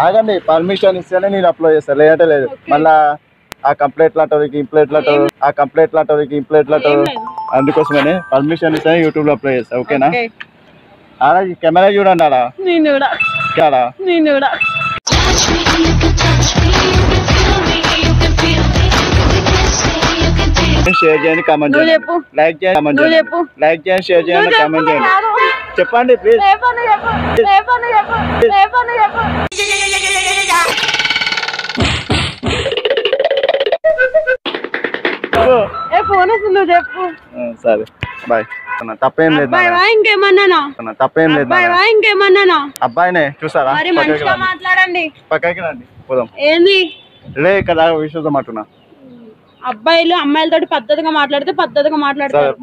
ఆగండి, పర్మిషన్ ఇస్తేనే నేను అప్లోడ్ చేస్తాను, లేదంటే లేదు. మళ్ళా ఆ కంప్లైంట్ అంటారు, ఇంప్లైంట్ అంటారు. అందుకోసమనే పర్మిషన్ ఇస్తేనే యూట్యూబ్ లో అప్లోడ్ చేస్తా, ఓకేనా? ఆడ కెమెరా చూడండి, ఆడ షేర్ చేయండి, కామెంట్ చేయండి, లైక్ చేయండి, షేర్ చేయండి, కామెంట్ చేయండి. చెప్పండి ప్లీజ్. సరే బాయ్. తప్పేం లేదు, అబ్బాయినే చూసారా? పక్కకి రండి, పోదాం. లే ఇక్కడ విషయం అంటున్నా. అబ్బాయిలు అమ్మాయిలతో పద్ధతిగా మాట్లాడితే పద్ధతిగా మాట్లాడతారు.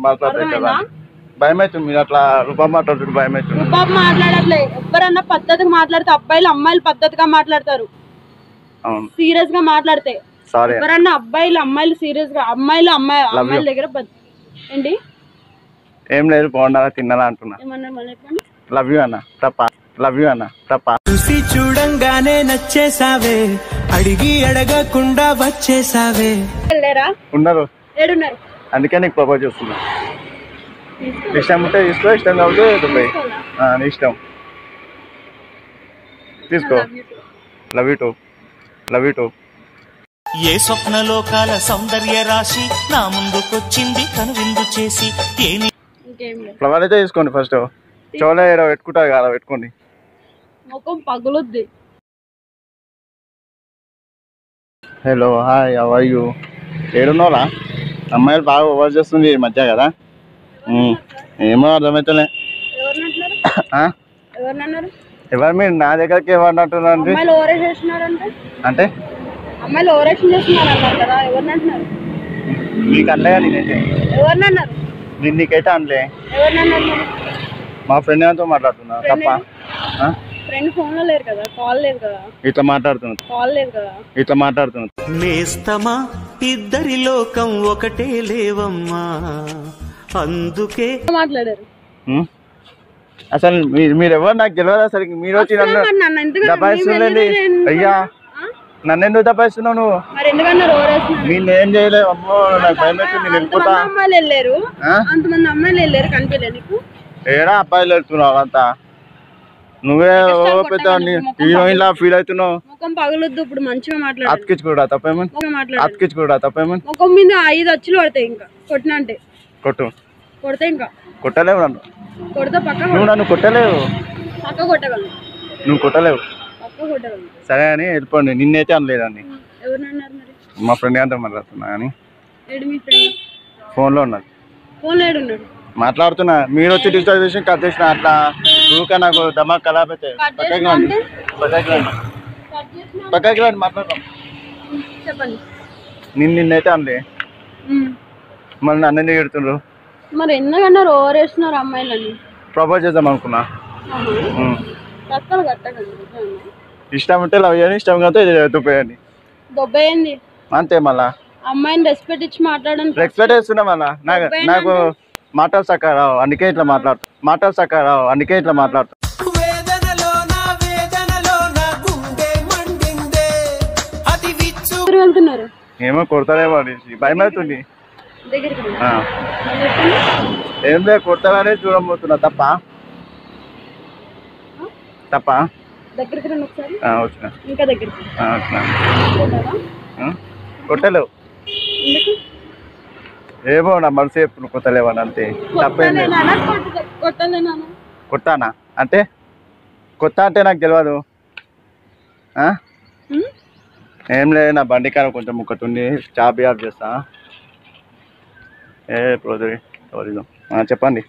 భయం అవుతుంది, మీరు అట్లా రూపం మాట్లాడుతుంది, భయం అవుతుంది. రూపం మాట్లాడట్లే, ఎవరన్నా పద్ధతిగా మాట్లాడితే అబ్బాయిలు అమ్మాయిలు పద్ధతిగా మాట్లాడతారు, సీరియస్ గా మాట్లాడితే. ఎవరన్నా అమ్మాయిలు సీరియస్ గా అమ్మాయిల దగ్గర ఏంటి ఏం లేదు, బాగున్నారా తిన్నారా అంటున్నా. లవ్ యూ అన్న తప్ప చూసి చూడంగానే నచ్చేసావే, అడిగి అడగకుండా వచ్చేసావే. ఉన్నారు, అందుకే నీకు ప్రపోజ్ చేస్తున్నా. ఇష్టం ఉంటే తీసుకో, ఇష్టం కాబట్టి దుబాయ్. నీ ఇష్టం, తీసుకో. Love you too. ఏ స్వప్నలోకాల సౌందర్య రాశి నా ముందుకొచ్చింది కనువిందు చేసి. ఫ్లవర్ అయితే తీసుకోండి ఫస్ట్. చోళ ఏడో పెట్టుకుంటారు కదా, పెట్టుకోండి. ముఖం పగులుద్ది. Hello, hi, how are you? ఏడున్నారా? అమ్మాయిలు బాగా ఓవర్ చేస్తుంది ఈ మధ్య కదా. ఏమో అర్థమవుతలే. ఎవరు మీరు నా దగ్గరకి ఏమన్నట్టున్నారండి? అంటే నీకు అనలే, నేనైతే నీకైతే అనలే. మా ఫ్రెండ్ గారితో మాట్లాడుతున్నా, తప్ప? ఇట్లా మాట్లాడుతున్నా. నేస్తమా ఇద్దరి లోకం ఒకటే లేవమ్మా, అందుకే మాట్లాడారు. అసలు మీరు ఎవరు నాకు తెలియదు. అసలు మీరు వచ్చి నన్ను దబాయిస్తుందండి. అయ్యా, నన్ను ఎందుకు దబాయిస్తున్నావు నువ్వు? నేనేం చేయలేదు. అమ్మో, నాకు భయం అవుతుంది, నేను వెళ్ళిపోతా. ఏడా అబ్బాయిలు వెళ్తున్నావు అంతా? నువ్వే పెద్ద హీరోయిన్ లా ఫీల్ అవుతున్నావు. అతికించుకోడా తప్పేమని ముఖం మీద 5 అచ్చులు పడతాయి. ఇంకా కొట్టిన అంటే కొడితే ఇంకా కొట్టలేవు నన్ను. కొడితే పక్క నువ్వు నన్ను కొట్టలేవు. కొట్టగలను. నువ్వు కొట్టలేవు. సరే అని వెళ్ళిపోండి. నిన్నైతే అనలేదండి. మా ఫ్రెండ్ గారితో మాట్లాడుతున్నా కానీ ఫోన్లో ఉన్నది. మాట్లాడుతున్నా, మీరు వచ్చి డిస్టర్బ్ చేసి కట్ చేసిన. అట్లా ఊరికే నాకు దమాక్ ఖరాబ్ అయితే పక్కకి రండి, మాట్లాడతాం. నిన్నైతే అనలే, మళ్ళీ నన్ను ఎందుకు ఎడుతుండ్రు? మరి ఎందుకన్నారు ఓవర్ చేస్తున్నారు అమ్మాయిలని? ప్రపోజ్ చేద్దాం అనుకున్నా. ఇష్టం ఉంటే లవ్ చేయండి, ఇష్టం కాకపోతే దుబ్బేయండి. దొబ్బేయండి అంతే. మళ్ళా అమ్మాయిని రెస్పెక్ట్ ఇచ్చి మాట్లాడండి. రెస్పెక్ట్ ఇస్తున్నా. మళ్ళా నాకు మాటలు సకారావు, అందుకే ఇట్లా మాట్లాడుతా. ఏమో కొడతారేమో అనేసి భయం అవుతుంది. ఏం లేదు, కొడతారనే చూడబోతున్నా. తప్ప కొట్టలేవు. ఏమో నా మనసు ఎప్పుడు కొట్టలేవని, అంతే. తప్పేం లేదు. కొట్టానా అంటే కొత్త అంటే నాకు తెలియదు. ఏం లేదు, నా బండి కాడ కొంచెం ముక్కటి ఉంది, చాబ్ ఆఫ్ చేస్తా. చెప్పండి,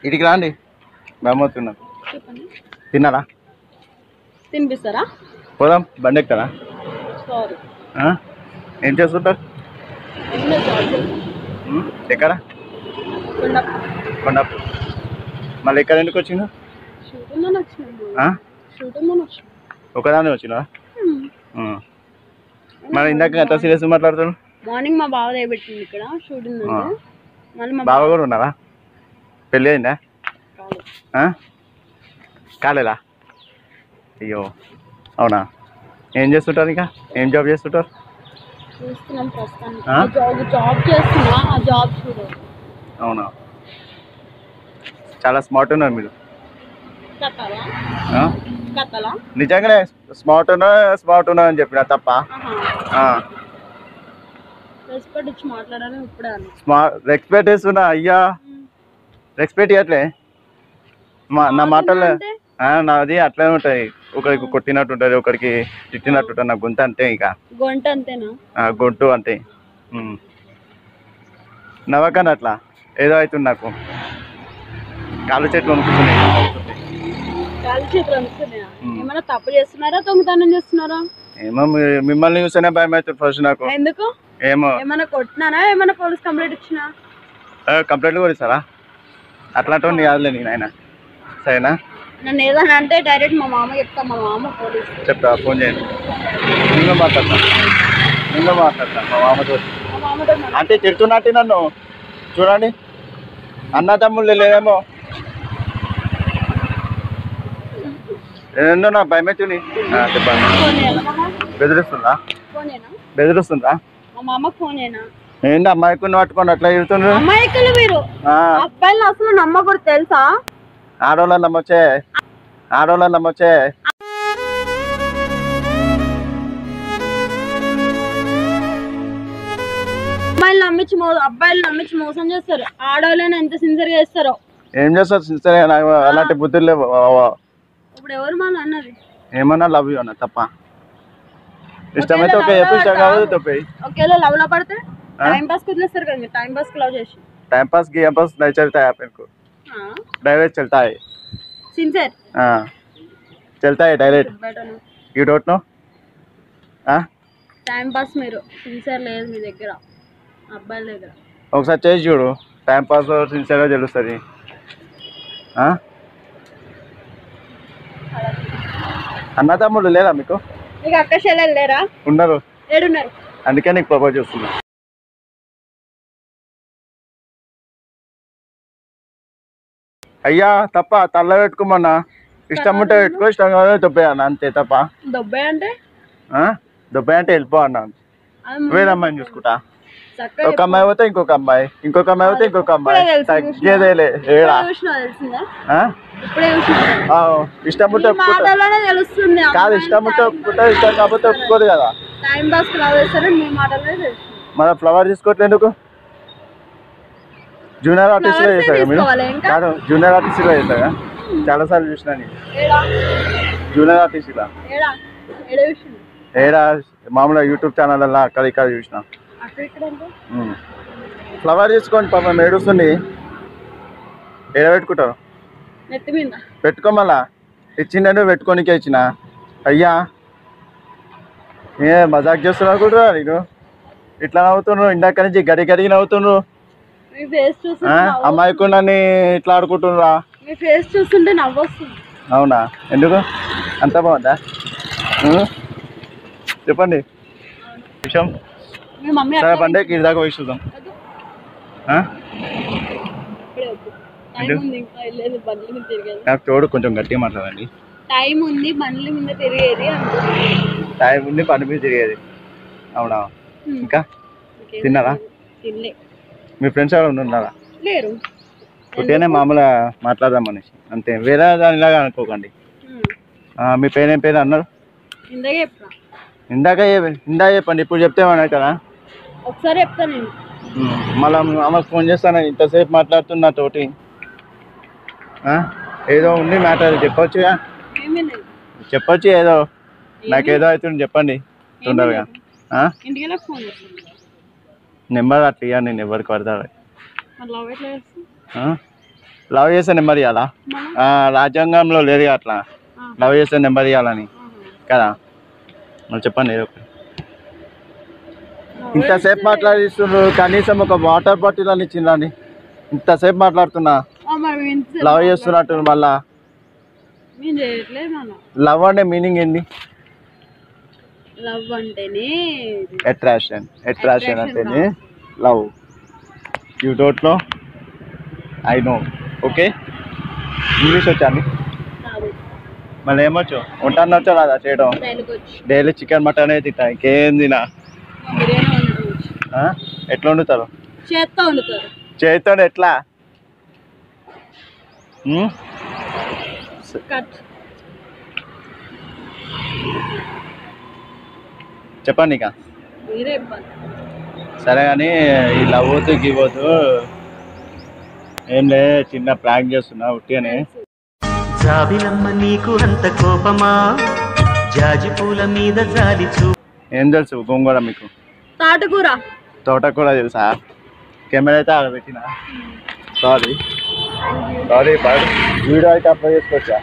ఇటుకి రాండి. మేమవుతున్నా. తిన్నారా? తినిపిస్తారా? పోదాం, బండి ఎక్కుతారా? ఏం చేస్తుంటారు? ఎక్కడ? కొండపు. మళ్ళీ ఎక్కడ ఎందుకు వచ్చిందా? ఒకదాన్ని వచ్చినా? మరి ఇందాక ఎంత సీరియస్ మాట్లాడుతారు? మార్నింగ్ మా బావ పెట్టింది ఇక్కడ షూటింగ్. బావ కూడా ఉన్నారా? పెళ్ళి అయిందా? కాలేదా? అయ్యో, అవునా, ఏం చేస్తుంటారు ఇంకా, ఏం జాబ్ చేస్తుంటారు? చూస్తున్నాం ప్రస్తుతానికి జాబ్ చేస్తున్నా, ఆ జాబ్ చూడు. అవునా, చాలా స్మార్ట్ ఉన్నారు మీరు. నిజంగానే స్మార్ట్ ఉన్నా అని చెప్పిన తప్ప? రెస్పెక్ట్ ఇచ్చి మాట్లాడాలి ఇప్పుడే. రెస్పెక్ట్ ఇస్తున్నా అయ్యా, రెస్పెక్ట్ ఇవ్వట్లే నా మాటలు. నాది అట్లనే ఉంటాయి, ఒకరికి కొట్టినట్టు ఉంటుంది, ఒకరికి తిట్టినట్టు ఉంటుంది. నా గొంతు అంతే, ఇక గొంతు అంతేనా? గొంతు అంతే. నవ్వకండి అట్లా, ఏదో అవుతుంది నాకు, కాళ్ళు చేతులు వణుకుతున్నాయి. ఏమైనా తప్పు చేస్తున్నారా, దొంగతనం చేస్తున్నారా? ఏమో, మిమ్మల్ని చూస్తేనే భయం అవుతుంది ఫస్ట్ నాకు. ఎందుకు? ఏమో, ఏమైనా కొట్టినానా, ఏమైనా పోలీస్ కంప్లైంట్ ఇచ్చినా? కంప్లైంట్ కూడా ఇస్తారా? అట్లాంటి కాదులే నేను, ఆయన సరేనా? నన్ను ఏదైనా అంటే డైరెక్ట్ మా మామ చెప్తా, మా మామ పోలీస్ చెప్తా, ఫోన్ చేయండి. నేను మాట్లాడతా మా మామతో. అంటే తిడుతున్నట్టు నన్ను చూడండి, అన్నదమ్ముళ్ళు లేదేమో. ఏందో నా భయం అవుతుంది. చెప్పండి, బెదిరిస్తుందా? మా మామ ఫోనేనా? ఏంటి అమ్మాయికుని పట్టుకొని అట్లా తిడుతున్నారు? అమ్మాయికులు మీరు అబ్బాయిలు అసలు నమ్మకూడదు తెలుసా? ఆడవాళ్ళని నమ్మొచ్చే, అబ్బాయిలు నమ్మించి మోసం చేస్తారు. ఆడవాళ్ళని ఎంత సిన్సియర్ గా చేస్తారో. ఏం చేస్తారు సిన్సియర్? అలాంటి బుద్ధులు లేవు. ఇప్పుడు ఎవరు మన అన్నది? ఏమన్నా లవ్ యూ అన్న తప్ప. ఇష్టమైతే ఒక ఇష్టం కాదు తప్పేయి. ఒకేలా లవ్ లో పడితే టైం పాస్ కి వదిలేస్తారు కదా, టైం పాస్ కి లవ్ చేసి. टाइम पास नहीं चलता है अपन को, डायरेक्ट चलता है, सिंसियर चलता है direct. You don't know? Time pass మీరు సిన్సియర్ లేదు మీ దగ్గర, అబ్బాయిల దగ్గర. ఒకసారి చేసి చూడు, టైం పాస్ సిన్సియర్గా తెలుస్తుంది. అన్నదమ్ములు లేరా మీకు? మీకు అక్క చెల్లెలు లేరా? ఉన్నారు. ఏడున్నారు? అందుకే నీకు ప్రపోజ్ చేస్తున్నా. అయ్యా తప్ప, తల్ల పెట్టుకోమన్నా. ఇష్టం ఉంటే పెట్టుకో, ఇష్టం కాదు దొబ్బేయన్న, అంతే తప్ప. దొబ్బే అంటే వెళ్ళిపో అన్న, వేరే అమ్మాయిని చూసుకుంటా. ఒక అమ్మాయి పోతే ఇంకొక అమ్మాయి, ఇంకొక అమ్మాయి పోతే ఇంకొక అమ్మాయి, తగ్గేదేలే. ఏడా ఇష్టం ఉంటే కాదు, ఇష్టం ఉంటే ఒప్పుకుంటా, ఇష్టం కాకపోతే ఒప్పుకోదు కదా. మన ఫ్లవర్ తీసుకోవట్లేదు ఎందుకు? జూనియర్ ఆర్టిస్ట్ లో చేస్తాగా మీరు? కాదు, జూనియర్ ఆర్టిస్ట్ లో చేస్తాగా, చాలా సార్లు చూసినా నేను. జూనియర్ ఆర్టిస్ట్ లా ఏడా మామూలుగా యూట్యూబ్ ఛానల్ అలా అక్కడ ఇక్కడ చూసిన. ఫ్లవర్ తీసుకోండి, పాపం ఏడుస్తుంది. ఏడ పెట్టుకుంటారు? పెట్టుకోమల్లా, ఇచ్చిండే పెట్టుకోనికే ఇచ్చిన. అయ్యా ఏ మజాక్ చేస్తున్నావు కూడా నీకు? ఇట్లా నవ్వుతున్నావు, ఇందాక నుంచి గడిగడిగి నవ్వుతున్నావు. అమ్మాయికు నన్ను ఇట్లా ఆడుకుంటున్నారా? అవునా, ఎందుకు అంత బాగుందా? చెప్పండి విషయం. సరే పండే ఇది దాకా పోయి చూద్దాం. నాకు తోడు కొంచెం గట్టిగా మాట్లాడండి. టైం ఉంది, బండ్ల మీద తిరిగేది. టైం ఉంది, పని మీద తిరిగేది. అవునా? ఇంకా తిన్నారా? మీ ఫ్రెండ్స్ ఎవరు ఉన్నారా? లేరు. పుట్టినే మామూలుగా మాట్లాడదాం అనేసి, అంతే, వేరే దానిలాగా అనుకోకండి. మీ పేరు ఏం పేరు అన్నారు? ఇందాక చెప్పండి, ఇప్పుడు చెప్తే కదా. ఒకసారి చెప్తాను నేను. మళ్ళీ అమ్మకి ఫోన్ చేస్తాను, ఇంతసేపు మాట్లాడుతున్నా తోటి. ఏదో ఉంది మ్యాటర్, చెప్పొచ్చుగా. చెప్పొచ్చు ఏదో, నాకేదో అవుతుంది చెప్పండి తొందరగా. నెంబర్ అట్లా ఇవ్వ, నేను ఎవరికి పడతాడు. లవ్ చేస్తే నెంబర్ ఇవ్వాలా? రాజ్యాంగంలో లేదు అట్లా, లవ్ చేస్తే నెంబర్ ఇవ్వాలని కదా. మరి చెప్పండి ఏదో ఒకటి. ఇంతసేపు మాట్లాడిస్తున్నారు, కనీసం ఒక వాటర్ బాటిల్ అని ఇచ్చిందండి. ఇంతసేపు మాట్లాడుతున్నా, లవ్ చేస్తున్నట్టు. మళ్ళా లవ్ అంటే మీనింగ్ ఏంటి? లవ్ అంటేనే అట్రాక్షన్, అట్రాక్షన్ అంటేనే love. You don't know? I know. Okay, English వచ్చా అండి? మళ్ళీ ఏమొచ్చు ఉంటాను వచ్చా రాదా చేయడం డైలీ చికెన్ మటన్ అయితే తింటా ఇంకేం తినా ఎట్లా వండుతారు చేతితో ఎట్లా చెప్పండి ఇక సరే కానీ ఈ లవ్వుతూ గివ్వద్దు ఏం లే చిన్న ప్రాంక్ చేస్తున్నా ఉట్టిగానే జాబిలమ్మ నీకు అంత కోపమా జాజి పూల మీద జాలి చూ ఏం తెలుసు గోంగూర మీకు తోటకూర తెలుసా కెమెరా అయితే ఆడ పెట్టినా సారీ వీడియో అయితే అప్లోడ్ చేసుకోవచ్చా